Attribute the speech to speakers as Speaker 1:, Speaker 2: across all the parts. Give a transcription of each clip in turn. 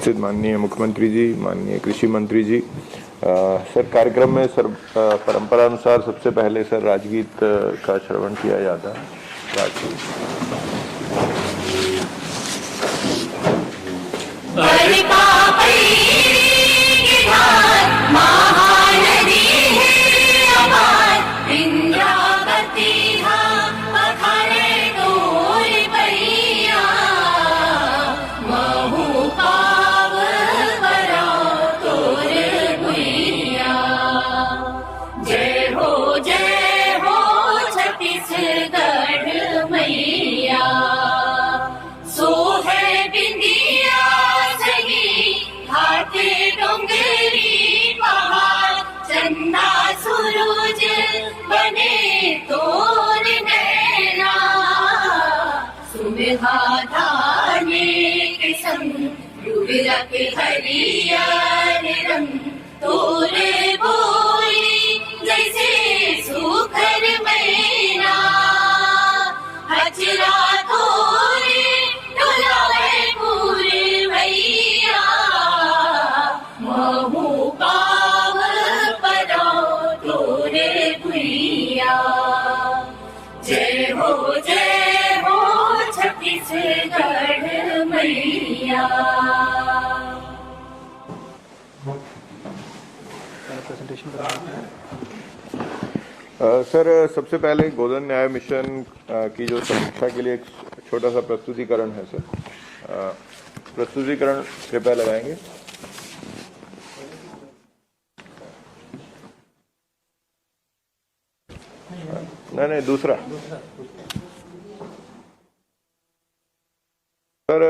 Speaker 1: उपस्थित माननीय मुख्यमंत्री जी, माननीय कृषि मंत्री जी, सर कार्यक्रम में सर परंपरा अनुसार सबसे पहले सर राजगीत का श्रवण किया जाता है।
Speaker 2: हरियर रंग तोरे बोली जैसे सुखर मैना, हजरा तोरे डुलाए पूरे भैया, महू पाव परो तोरे भैया। जय हो छत्तीसगढ़ मैया।
Speaker 1: सर सबसे पहले गोधन न्याय मिशन की जो समीक्षा के लिए एक छोटा सा प्रस्तुतिकरण है सर, प्रस्तुतिकरण कृपया लगाएंगे। नहीं दूसरा सर,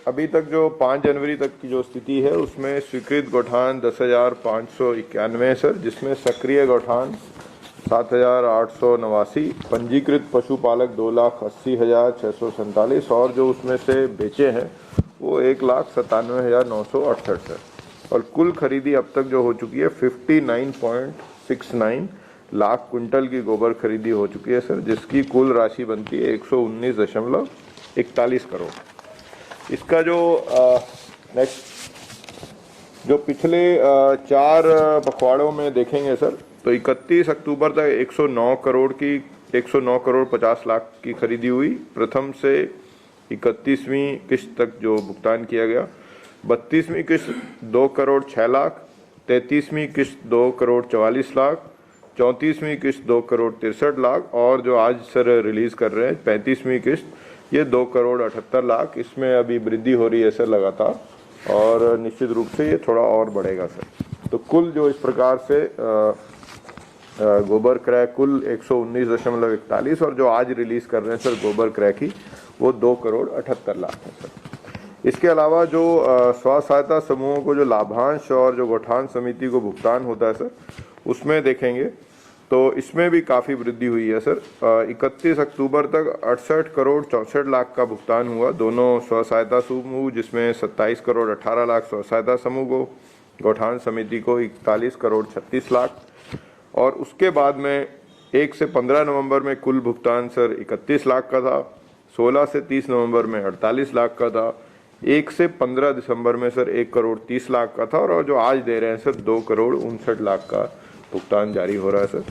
Speaker 1: अभी तक जो 5 जनवरी तक की जो स्थिति है उसमें स्वीकृत गौठान 10,591 है सर, जिसमें सक्रिय गौठान 7,889, पंजीकृत पशुपालक 2,80,647 और जो उसमें से बेचे हैं वो 1,97,968 है। और कुल खरीदी अब तक जो हो चुकी है 59.69 लाख कुंटल की गोबर खरीदी हो चुकी है सर, जिसकी कुल राशि बनती है 119.41 करोड़। इसका जो नेक्स्ट जो पिछले 4 पखवाड़ों में देखेंगे सर, तो 31 अक्टूबर तक 109 करोड़ 50 लाख की खरीदी हुई। प्रथम से 31वीं किस्त तक जो भुगतान किया गया, 32वीं किस्त 2 करोड़ 6 लाख, 33वीं किस्त 2 करोड़ 44 लाख, 34वीं किस्त 2 करोड़ 63 लाख और जो आज सर रिलीज कर रहे हैं 35वीं किस्त, ये 2 करोड़ 78 लाख। इसमें अभी वृद्धि हो रही है सर लगातार और निश्चित रूप से ये थोड़ा और बढ़ेगा सर। तो कुल जो इस प्रकार से गोबर क्रय कुल 119.41 और जो आज रिलीज कर रहे हैं सर गोबर क्रय की, वो 2 करोड़ 78 लाख है सर। इसके अलावा जो स्व सहायता समूहों को जो लाभांश और जो गौठान समिति को भुगतान होता है सर, उसमें देखेंगे तो इसमें भी काफ़ी वृद्धि हुई है सर। 31 अक्टूबर तक 68 करोड़ 64 लाख का भुगतान हुआ दोनों स्व सहायता समूह, जिसमें 27 करोड़ 18 लाख स्व सहायता समूह को, गौठान समिति को 41 करोड़ 36 लाख। और उसके बाद में 1 से 15 नवंबर में कुल भुगतान सर 31 लाख का था, 16 से 30 नवंबर में 48 लाख का था, 1 से 15 दिसंबर में सर 1 करोड़ 30 लाख का था और जो आज दे रहे हैं सर 2 करोड़ 59 लाख का भुगतान जारी हो रहा है सर।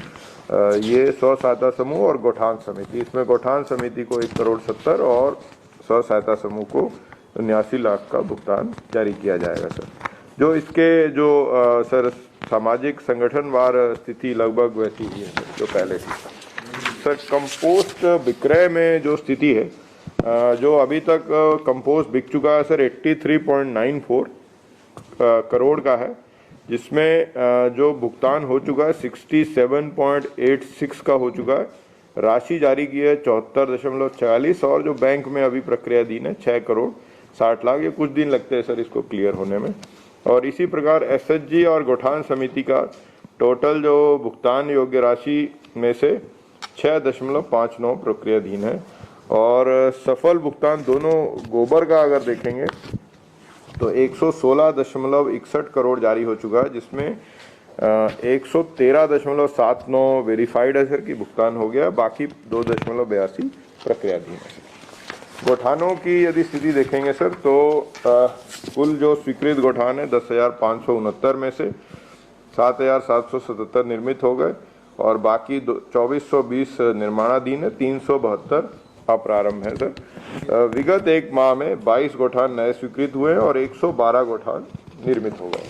Speaker 1: ये स्व सहायता समूह और गौठान समिति, इसमें गौठान समिति को 1 करोड़ 70 और स्व सहायता समूह को 79 लाख का भुगतान जारी किया जाएगा सर। जो इसके जो सर सामाजिक संगठनवार स्थिति लगभग वैसी ही है जो पहले थी सर। कंपोस्ट विक्रय में जो स्थिति है, जो अभी तक कंपोस्ट बिक चुका है सर 83.94 करोड़ का है, जिसमें जो भुगतान हो चुका है 67.86 का हो चुका है। राशि जारी की है 74.46 और जो बैंक में अभी प्रक्रियाधीन है 6 करोड़ 60 लाख। ये कुछ दिन लगते हैं सर इसको क्लियर होने में। और इसी प्रकार एसएचजी और गौठान समिति का टोटल जो भुगतान योग्य राशि में से 6.59 प्रक्रियाधीन है। और सफल भुगतान दोनों गोबर का अगर देखेंगे तो 116.61 करोड़ जारी हो चुका है, जिसमें 113.79 वेरीफाइड है सर कि भुगतान हो गया, बाकी 2.82 प्रक्रियाधीन है। गोठानों की यदि स्थिति देखेंगे सर तो कुल जो स्वीकृत गोठान है 10,569 में से 7,777 निर्मित हो गए और बाकी 2,420 निर्माणाधीन है, 372 अप्रारंभ है सर। विगत एक माह में 22 गोठान नए स्वीकृत हुए और 112 गोठान निर्मित हो गए।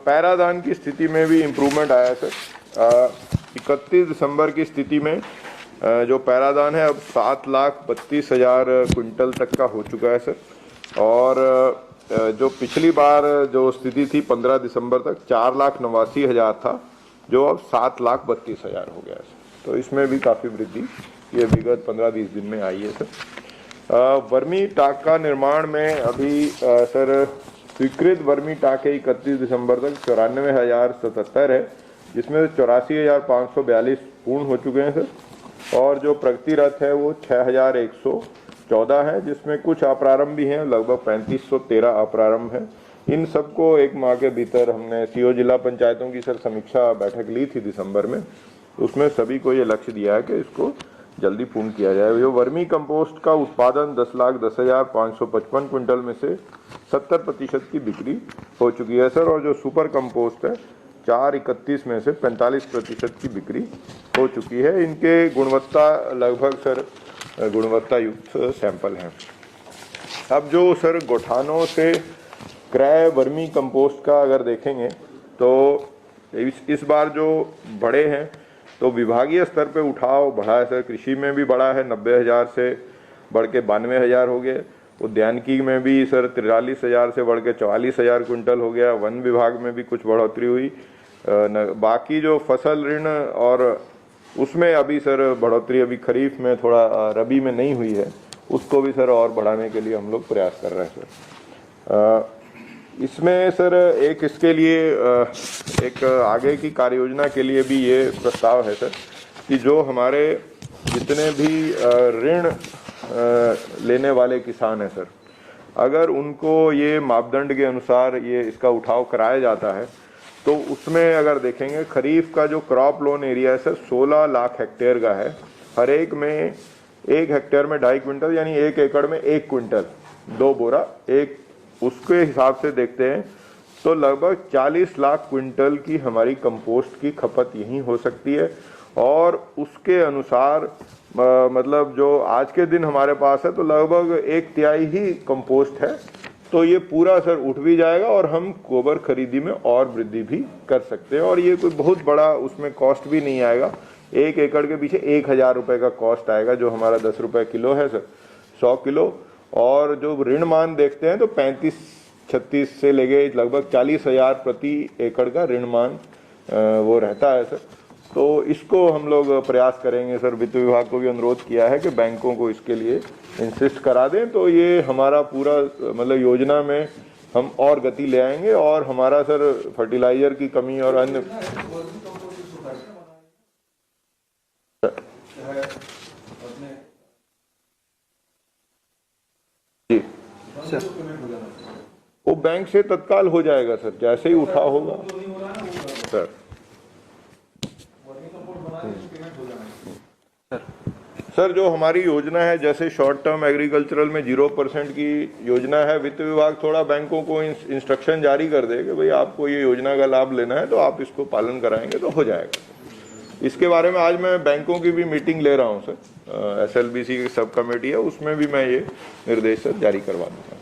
Speaker 1: पैरादान की स्थिति में भी इम्प्रूवमेंट आया है सर। 31 दिसंबर की स्थिति में जो पैरादान है अब 7,32,000 क्विंटल तक का हो चुका है सर। और जो पिछली बार जो स्थिति थी 15 दिसंबर तक 4,89,000 था, जो अब 7,32,000 हो गया है सर। तो इसमें भी काफ़ी वृद्धि ये विगत 15-20 दिन में आई है सर। वर्मी टाक का निर्माण में अभी सर स्वीकृत वर्मी टाके 31 दिसंबर तक 94,077 है, जिसमें 84,542 पूर्ण हो चुके हैं सर। और जो प्रगतिरत है वो 6,114 है, जिसमें कुछ अप्रारंभ भी हैं, लगभग 3,513 अप्रारंभ है। इन सबको एक माह के भीतर हमने सीओ जिला पंचायतों की सर समीक्षा बैठक ली थी दिसंबर में, उसमें सभी को ये लक्ष्य दिया है कि इसको जल्दी पूर्ण किया जाए। जो वर्मी कंपोस्ट का उत्पादन 10,10,555 क्विंटल में से 70% की बिक्री हो चुकी है सर। और जो सुपर कंपोस्ट है 4,31 में से 45% की बिक्री हो चुकी है। इनके गुणवत्ता लगभग सर गुणवत्ता युक्त सैंपल हैं। अब जो सर गोठानों से क्रय वर्मी कंपोस्ट का अगर देखेंगे तो इस बार जो बड़े हैं तो विभागीय स्तर पे उठाव बढ़ा है सर। कृषि में भी बढ़ा है, 90,000 से बढ़ के 92,000 हो गए। उद्यानिकी में भी सर 43,000 से बढ़ के 44,000 क्विंटल हो गया। वन विभाग में भी कुछ बढ़ोतरी हुई। बाकी जो फसल ऋण और उसमें अभी सर बढ़ोतरी अभी खरीफ में थोड़ा रबी में नहीं हुई है, उसको भी सर और बढ़ाने के लिए हम लोग प्रयास कर रहे हैं सर। इसमें सर एक इसके लिए एक आगे की कार्य योजना के लिए भी ये प्रस्ताव है सर कि जो हमारे जितने भी ऋण लेने वाले किसान हैं सर, अगर उनको ये मापदंड के अनुसार ये इसका उठाव कराया जाता है तो उसमें अगर देखेंगे खरीफ का जो क्रॉप लोन एरिया है सर 16 लाख हेक्टेयर का है। हर एक में 1 हेक्टेयर में 2.5 क्विंटल यानी 1 एकड़ में 1 क्विंटल 2 बोरा एक, उसके हिसाब से देखते हैं तो लगभग 40 लाख क्विंटल की हमारी कंपोस्ट की खपत यहीं हो सकती है। और उसके अनुसार मतलब जो आज के दिन हमारे पास है तो लगभग 1/3 ही कंपोस्ट है, तो ये पूरा सर उठ भी जाएगा और हम गोबर खरीदी में और वृद्धि भी कर सकते हैं। और ये कोई बहुत बड़ा उसमें कॉस्ट भी नहीं आएगा। 1 एकड़ के पीछे 1,000 रुपये का कॉस्ट आएगा, जो हमारा 10 रुपये किलो है सर 100 किलो। और जो ऋण मान देखते हैं तो 35-36 से लेके लगभग 40,000 प्रति एकड़ का ऋण मान वो रहता है सर। तो इसको हम लोग प्रयास करेंगे सर। वित्त विभाग को भी अनुरोध किया है कि बैंकों को इसके लिए इंसिस्ट करा दें, तो ये हमारा पूरा मतलब योजना में हम और गति ले आएंगे। और हमारा सर फर्टिलाइजर की कमी और अन्य जी सर वो बैंक से तत्काल हो जाएगा सर, जैसे ही उठा होगा सर। सर जो हमारी योजना है जैसे शॉर्ट टर्म एग्रीकल्चरल में 0% की योजना है, वित्त विभाग थोड़ा बैंकों को इंस्ट्रक्शन जारी कर दे कि भाई आपको ये योजना का लाभ लेना है तो आप इसको पालन कराएंगे तो हो जाएगा। इसके बारे में आज मैं बैंकों की भी मीटिंग ले रहा हूँ सर। SLBC की सब कमेटी है, उसमें भी मैं ये निर्देश सर जारी करवा दूंगा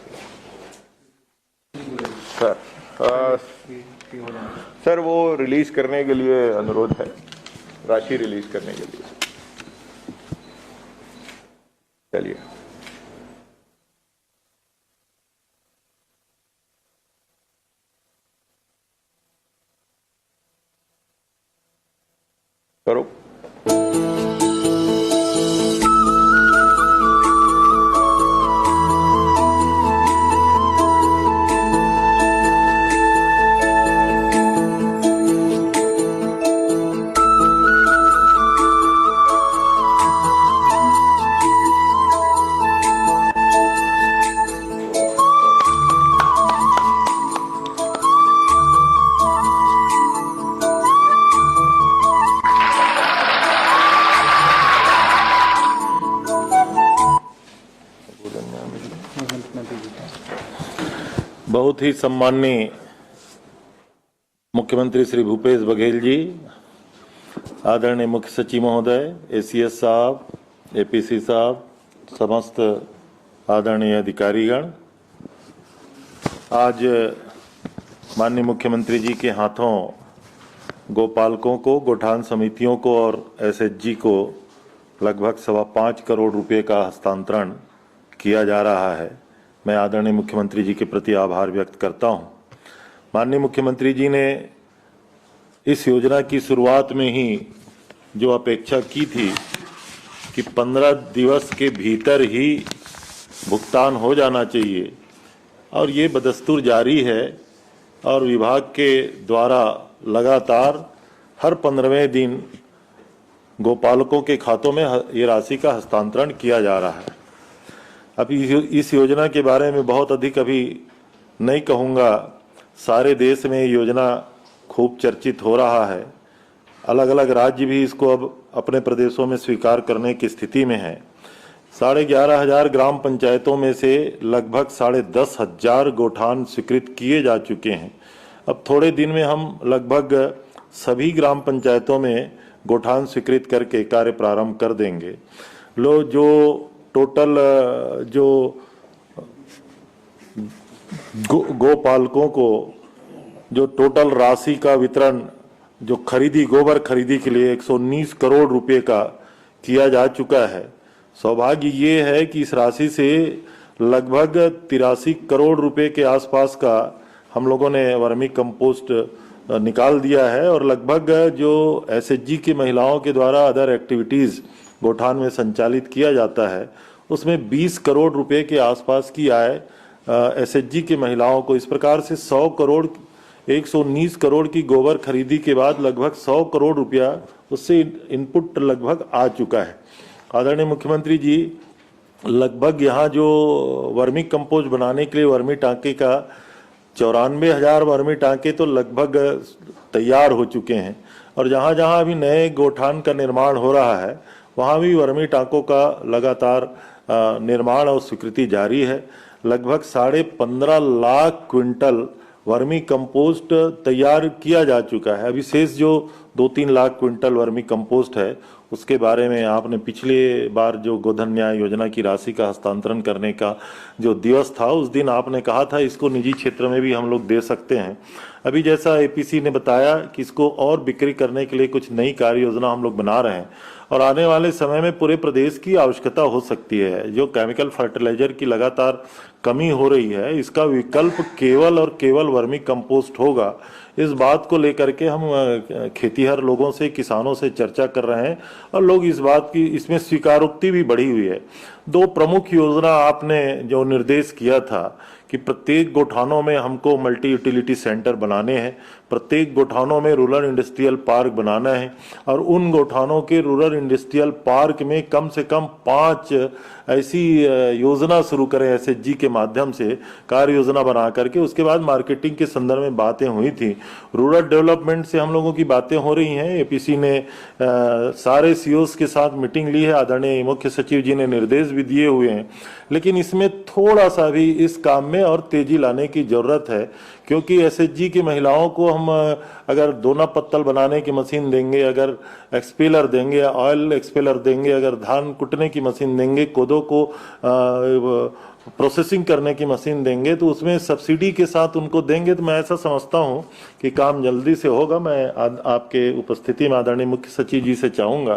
Speaker 1: सर। सर वो रिलीज करने के लिए अनुरोध है, राशि रिलीज करने के लिए। चलिए करो।
Speaker 3: बहुत ही सम्माननीय मुख्यमंत्री श्री भूपेश बघेल जी, आदरणीय मुख्य सचिव महोदय, एसीएस साहब, एपीसी साहब, समस्त आदरणीय अधिकारीगण, आज माननीय मुख्यमंत्री जी के हाथों गोपालकों को, गोठान समितियों को और एसएचजी को लगभग 5.25 करोड़ रुपए का हस्तांतरण किया जा रहा है। मैं आदरणीय मुख्यमंत्री जी के प्रति आभार व्यक्त करता हूं। माननीय मुख्यमंत्री जी ने इस योजना की शुरुआत में ही जो अपेक्षा की थी कि 15 दिवस के भीतर ही भुगतान हो जाना चाहिए, और ये बदस्तूर जारी है और विभाग के द्वारा लगातार हर 15वें दिन गोपालकों के खातों में ये राशि का हस्तांतरण किया जा रहा है। अभी इस योजना के बारे में बहुत अधिक अभी नहीं कहूँगा, सारे देश में ये योजना खूब चर्चित हो रहा है। अलग अलग राज्य भी इसको अब अपने प्रदेशों में स्वीकार करने की स्थिति में है। 11,500 ग्राम पंचायतों में से लगभग 10,500 गोठान स्वीकृत किए जा चुके हैं। अब थोड़े दिन में हम लगभग सभी ग्राम पंचायतों में गोठान स्वीकृत करके कार्य प्रारंभ कर देंगे। जो टोटल जो गोपालकों को जो टोटल राशि का वितरण जो गोबर खरीदी के लिए 119 करोड़ रुपए का किया जा चुका है। सौभाग्य ये है कि इस राशि से लगभग 83 करोड़ रुपए के आसपास का हम लोगों ने वर्मी कंपोस्ट निकाल दिया है, और लगभग जो एसएचजी की महिलाओं के द्वारा अदर एक्टिविटीज गोठान में संचालित किया जाता है, उसमें 20 करोड़ रुपए के आसपास की आय एसएचजी की महिलाओं को, इस प्रकार से 119 करोड़ की गोबर खरीदी के बाद लगभग 100 करोड़ रुपया उससे इनपुट लगभग आ चुका है। आदरणीय मुख्यमंत्री जी, लगभग यहाँ जो वर्मी कंपोस्ट बनाने के लिए वर्मी टांके का 94,000 वर्मी टांके तो लगभग तैयार हो चुके हैं, और जहाँ जहाँ अभी नए गोठान का निर्माण हो रहा है वहाँ भी वर्मी टांकों का लगातार निर्माण और स्वीकृति जारी है। लगभग 15.5 लाख क्विंटल वर्मी कंपोस्ट तैयार किया जा चुका है। अभी शेष जो 2-3 लाख क्विंटल वर्मी कंपोस्ट है, उसके बारे में आपने पिछले बार जो गोधन न्याय योजना की राशि का हस्तांतरण करने का जो दिवस था, उस दिन आपने कहा था इसको निजी क्षेत्र में भी हम लोग दे सकते हैं। अभी जैसा एपीसी ने बताया कि इसको और बिक्री करने के लिए कुछ नई कार्य योजना हम लोग बना रहे हैं, और आने वाले समय में पूरे प्रदेश की आवश्यकता हो सकती है। जो केमिकल फर्टिलाइजर की लगातार कमी हो रही है, इसका विकल्प केवल और केवल वर्मी कंपोस्ट होगा। इस बात को लेकर के हम खेतीहर लोगों से, किसानों से चर्चा कर रहे हैं, और लोग इस बात की, इसमें स्वीकारोक्ति भी बढ़ी हुई है। 2 प्रमुख योजना आपने जो निर्देश किया था कि प्रत्येक गोठानों में हमको मल्टी यूटिलिटी सेंटर बनाने हैं, प्रत्येक गोठानों में रूरल इंडस्ट्रियल पार्क बनाना है, और उन गोठानों के रूरल इंडस्ट्रियल पार्क में कम से कम 5 ऐसी योजना शुरू करें एसएचजी के माध्यम से, कार्य योजना बना करके। उसके बाद मार्केटिंग के संदर्भ में बातें हुई थी, रूरल डेवलपमेंट से हम लोगों की बातें हो रही हैं। एपीसी ने सारे सीओस के साथ मीटिंग ली है, आदरणीय मुख्य सचिव जी ने निर्देश भी दिए हुए हैं, लेकिन इसमें थोड़ा सा भी इस काम में और तेजी लाने की जरूरत है, क्योंकि एसएचजी की महिलाओं को हम अगर दोना पत्तल बनाने की मशीन देंगे, अगर एक्सपेलर देंगे, ऑयल एक्सपेलर देंगे, अगर धान कुटने की मशीन देंगे, कोदो को प्रोसेसिंग करने की मशीन देंगे, तो उसमें सब्सिडी के साथ उनको देंगे, तो मैं ऐसा समझता हूं कि काम जल्दी से होगा। मैं आपके उपस्थिति में आदरणीय मुख्य सचिव जी से चाहूंगा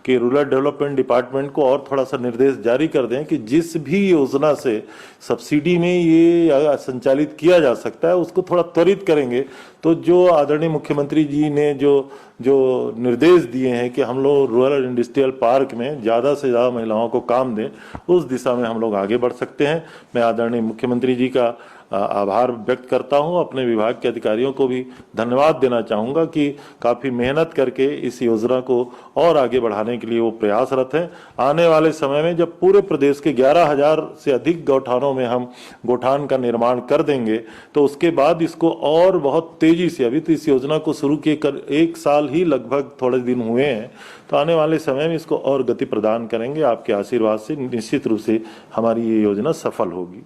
Speaker 3: कि रूरल डेवलपमेंट डिपार्टमेंट को और थोड़ा सा निर्देश जारी कर दें कि जिस भी योजना से सब्सिडी में ये संचालित किया जा सकता है, उसको थोड़ा त्वरित करेंगे तो जो आदरणीय मुख्यमंत्री जी ने जो निर्देश दिए हैं कि हम लोग रूरल इंडस्ट्रियल पार्क में ज़्यादा से ज़्यादा महिलाओं को काम दें, उस दिशा में हम लोग आगे बढ़ सकते हैं। मैं आदरणीय मुख्यमंत्री जी का आभार व्यक्त करता हूं। अपने विभाग के अधिकारियों को भी धन्यवाद देना चाहूंगा कि काफ़ी मेहनत करके इस योजना को और आगे बढ़ाने के लिए वो प्रयासरत हैं। आने वाले समय में जब पूरे प्रदेश के 11,000 से अधिक गौठानों में हम गोठान का निर्माण कर देंगे, तो उसके बाद इसको और बहुत तेजी से, अभी तो इस योजना को शुरू किए कर 1 साल ही लगभग थोड़े दिन हुए हैं, तो आने वाले समय में इसको और गति प्रदान करेंगे। आपके आशीर्वाद से निश्चित रूप से हमारी ये योजना सफल होगी।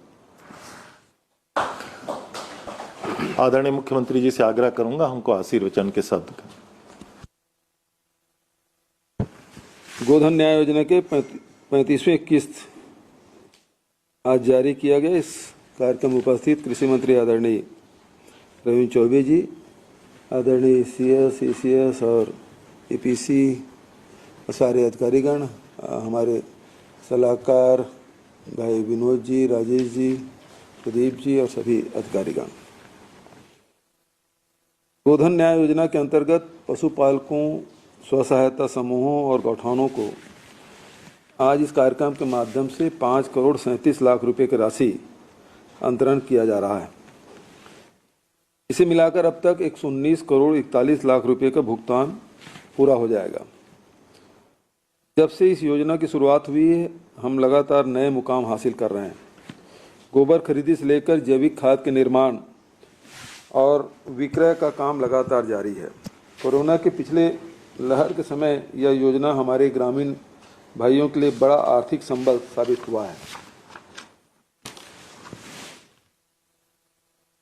Speaker 3: आदरणीय मुख्यमंत्री जी से आग्रह करूंगा हमको आशीर्वचन के शब्द का।
Speaker 4: गोधन न्याय योजना के 35वें किस्त आज जारी किया गया। इस कार्यक्रम में उपस्थित कृषि मंत्री आदरणीय रविंद्र चौबे जी, आदरणीय CS, ECS और EPC सारे अधिकारीगण, हमारे सलाहकार भाई विनोद जी, राजेश जी, प्रदीप जी और सभी अधिकारीगण। गोधन न्याय योजना के अंतर्गत पशुपालकों, स्व सहायता समूहों और गौठानों को आज इस कार्यक्रम के माध्यम से 5 करोड़ 37 लाख रुपए की राशि अंतरण किया जा रहा है। इसे मिलाकर अब तक 119 करोड़ 41 लाख रुपए का भुगतान पूरा हो जाएगा। जब से इस योजना की शुरुआत हुई है, हम लगातार नए मुकाम हासिल कर रहे हैं। गोबर खरीदी से लेकर जैविक खाद के निर्माण और विक्रय का काम लगातार जारी है। कोरोना के पिछले लहर के समय यह योजना हमारे ग्रामीण भाइयों के लिए बड़ा आर्थिक संबल साबित हुआ है।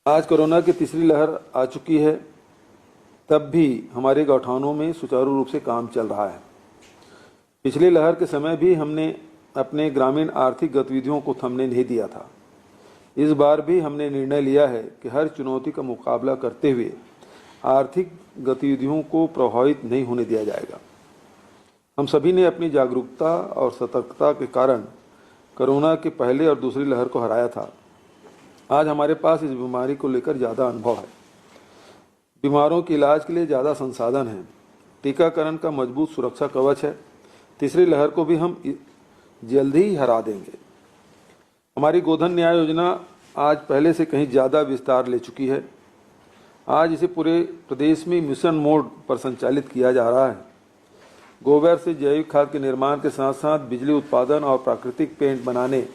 Speaker 4: आज कोरोना की तीसरी लहर आ चुकी है, तब भी हमारे गौठानों में सुचारू रूप से काम चल रहा है। पिछली लहर के समय भी हमने अपने ग्रामीण आर्थिक गतिविधियों को थमने नहीं दिया था। इस बार भी हमने निर्णय लिया है कि हर चुनौती का मुकाबला करते हुए आर्थिक गतिविधियों को प्रभावित नहीं होने दिया जाएगा। हम सभी ने अपनी जागरूकता और सतर्कता के कारण कोरोना के पहले और दूसरी लहर को हराया था। आज हमारे पास इस बीमारी को लेकर ज़्यादा अनुभव है, बीमारों के इलाज के लिए ज़्यादा संसाधन हैं, टीकाकरण का मजबूत सुरक्षा कवच है। तीसरी लहर को भी हम जल्दी ही हरा देंगे। हमारी गोधन न्याय योजना आज पहले से कहीं ज़्यादा विस्तार ले चुकी है। आज इसे पूरे प्रदेश में मिशन मोड पर संचालित किया जा रहा है। गोबर से जैविक खाद के निर्माण के साथ साथ बिजली उत्पादन और प्राकृतिक पेंट बनाने,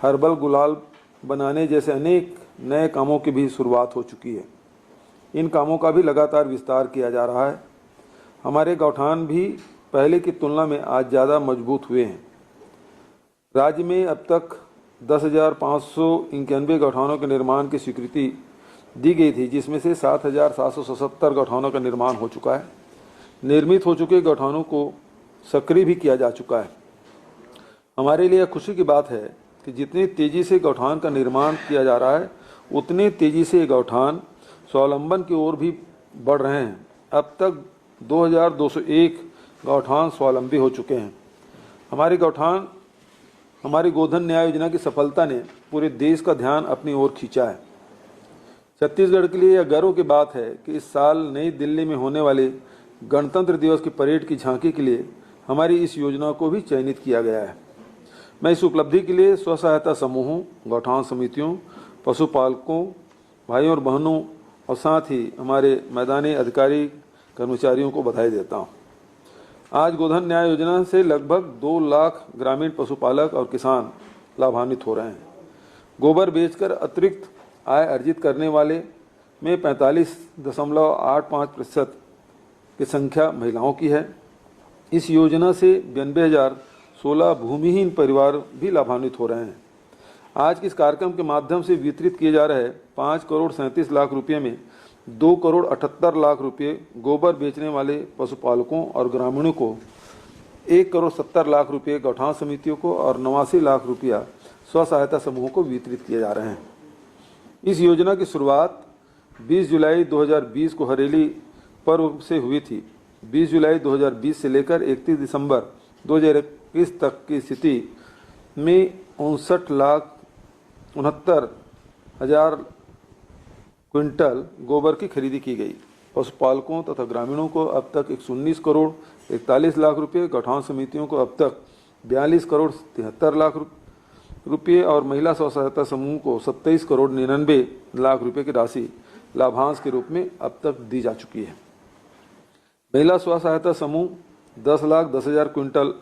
Speaker 4: हर्बल गुलाल बनाने जैसे अनेक नए कामों की भी शुरुआत हो चुकी है। इन कामों का भी लगातार विस्तार किया जा रहा है। हमारे गौठान भी पहले की तुलना में आज ज़्यादा मजबूत हुए हैं। राज्य में अब तक 10,591 गौठानों के निर्माण की स्वीकृति दी गई थी, जिसमें से 7,777 गौठानों का निर्माण हो चुका है। निर्मित हो चुके गौठानों को सक्रिय भी किया जा चुका है। हमारे लिए खुशी की बात है कि जितनी तेजी से गौठान का निर्माण किया जा रहा है, उतनी तेजी से गौठान स्वावलंबन की ओर भी बढ़ रहे हैं। अब तक 2,201 गौठान स्वावलंबी हो चुके हैं। हमारी गोधन न्याय योजना की सफलता ने पूरे देश का ध्यान अपनी ओर खींचा है। छत्तीसगढ़ के लिए यह गर्व की बात है कि इस साल नई दिल्ली में होने वाले गणतंत्र दिवस की परेड की झांकी के लिए हमारी इस योजना को भी चयनित किया गया है। मैं इस उपलब्धि के लिए स्व सहायता समूहों, गौठान समितियों, पशुपालकों, भाइयों और बहनों और साथ ही हमारे मैदानी अधिकारी कर्मचारियों को बधाई देता हूँ। आज गोधन न्याय योजना से लगभग 2 लाख ग्रामीण पशुपालक और किसान लाभान्वित हो रहे हैं। गोबर बेचकर अतिरिक्त आय अर्जित करने वाले में 45.85% की संख्या महिलाओं की है। इस योजना से 92,016 भूमिहीन परिवार भी लाभान्वित हो रहे हैं। आज के इस कार्यक्रम के माध्यम से वितरित किए जा रहे 5 करोड़ 37 लाख रुपये में 2 करोड़ 78 लाख रुपये गोबर बेचने वाले पशुपालकों और ग्रामीणों को, 1 करोड़ 70 लाख रुपये गौठान समितियों को और 89 लाख रुपया स्व सहायता समूहों को वितरित किए जा रहे हैं। इस योजना की शुरुआत 20 जुलाई 2020 को हरेली पर्व से हुई थी। 20 जुलाई 2020 से लेकर 31 दिसंबर 2021 तक की स्थिति में 59,69,000 क्विंटल गोबर की खरीदी की गई। पशुपालकों तथा ग्रामीणों को अब तक 119 करोड़ 41 लाख रुपये, गौठान समितियों को अब तक 42 करोड़ 73 लाख रुपये और महिला स्व सहायता समूह को 27 करोड़ 99 लाख रुपये की राशि लाभांश के रूप में अब तक दी जा चुकी है। महिला स्व सहायता समूह 10,10,000 क्विंटल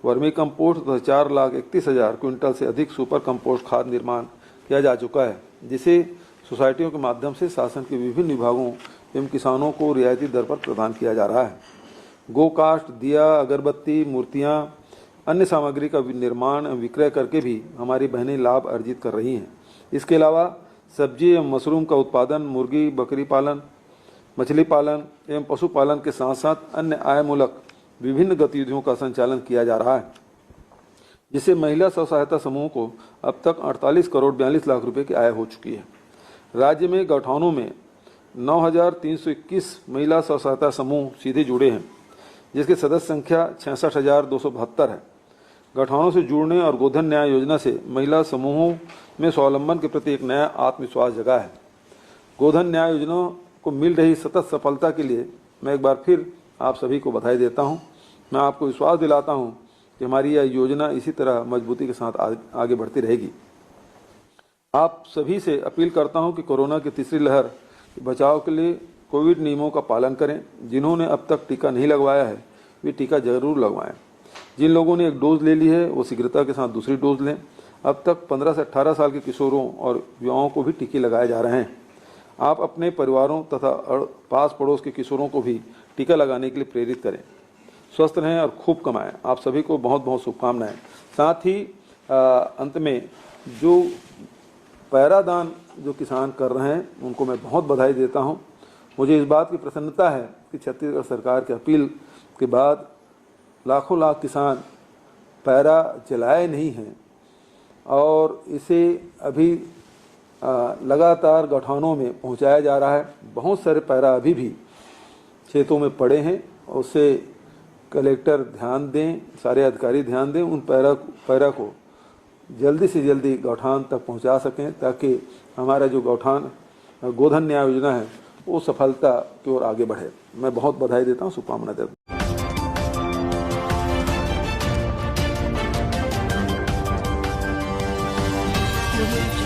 Speaker 4: वर्मी कंपोस्ट तथा 4,31,000 क्विंटल से अधिक सुपर कंपोस्ट खाद निर्माण किया जा चुका है, जिसे सोसाइटियों के माध्यम से शासन के विभिन्न विभागों एवं किसानों को रियायती दर पर प्रदान किया जा रहा है। गोकास्ट, दिया, अगरबत्ती, मूर्तियां, अन्य सामग्री का निर्माण एवं विक्रय करके भी हमारी बहनें लाभ अर्जित कर रही हैं। इसके अलावा सब्जी एवं मशरूम का उत्पादन, मुर्गी बकरी पालन, मछली पालन एवं पशुपालन के साथ साथ अन्य आयमूलक विभिन्न गतिविधियों का संचालन किया जा रहा है, जिससे महिला स्व सहायता समूह को अब तक 48 करोड़ 42 लाख रुपए की आय हो चुकी है। राज्य में गौठानों में 9,321 महिला स्व सहायता समूह सीधे जुड़े हैं, जिसकी सदस्य संख्या 66,272 है। गौठानों से जुड़ने और गोधन न्याय योजना से महिला समूहों में स्वावलंबन के प्रति एक नया आत्मविश्वास जगा है। गोधन न्याय योजना को मिल रही सतत सफलता के लिए मैं एक बार फिर आप सभी को बधाई देता हूं। मैं आपको विश्वास दिलाता हूं कि हमारी यह योजना इसी तरह मजबूती के साथ आगे बढ़ती रहेगी। आप सभी से अपील करता हूं कि कोरोना की तीसरी लहर के बचाव के लिए कोविड नियमों का पालन करें। जिन्होंने अब तक टीका नहीं लगवाया है वे टीका जरूर लगवाएं। जिन लोगों ने एक डोज ले ली है वो शीघ्रता के साथ दूसरी डोज लें। अब तक 15 से 18 साल के किशोरों और युवाओं को भी टीके लगाए जा रहे हैं। आप अपने परिवारों तथा पास पड़ोस के किशोरों को भी टीका लगाने के लिए प्रेरित करें। स्वस्थ रहें और खूब कमाएं। आप सभी को बहुत बहुत शुभकामनाएं। साथ ही अंत में जो पैरादान जो किसान कर रहे हैं उनको मैं बहुत बधाई देता हूं। मुझे इस बात की प्रसन्नता है कि छत्तीसगढ़ सरकार की अपील के बाद लाखों लाख किसान पैरा जलाए नहीं हैं और इसे अभी लगातार गौठानों में पहुंचाया जा रहा है। बहुत सारे पैरा अभी भी खेतों में पड़े हैं। उससे कलेक्टर ध्यान दें, सारे अधिकारी ध्यान दें, उन पैरा को जल्दी से जल्दी गौठान तक पहुंचा सकें ताकि हमारा जो गौठान गोधन न्याय योजना है वो सफलता की ओर आगे बढ़े। मैं बहुत बधाई देता हूँ, शुभकामनाएं देता हूँ।
Speaker 2: Thank you.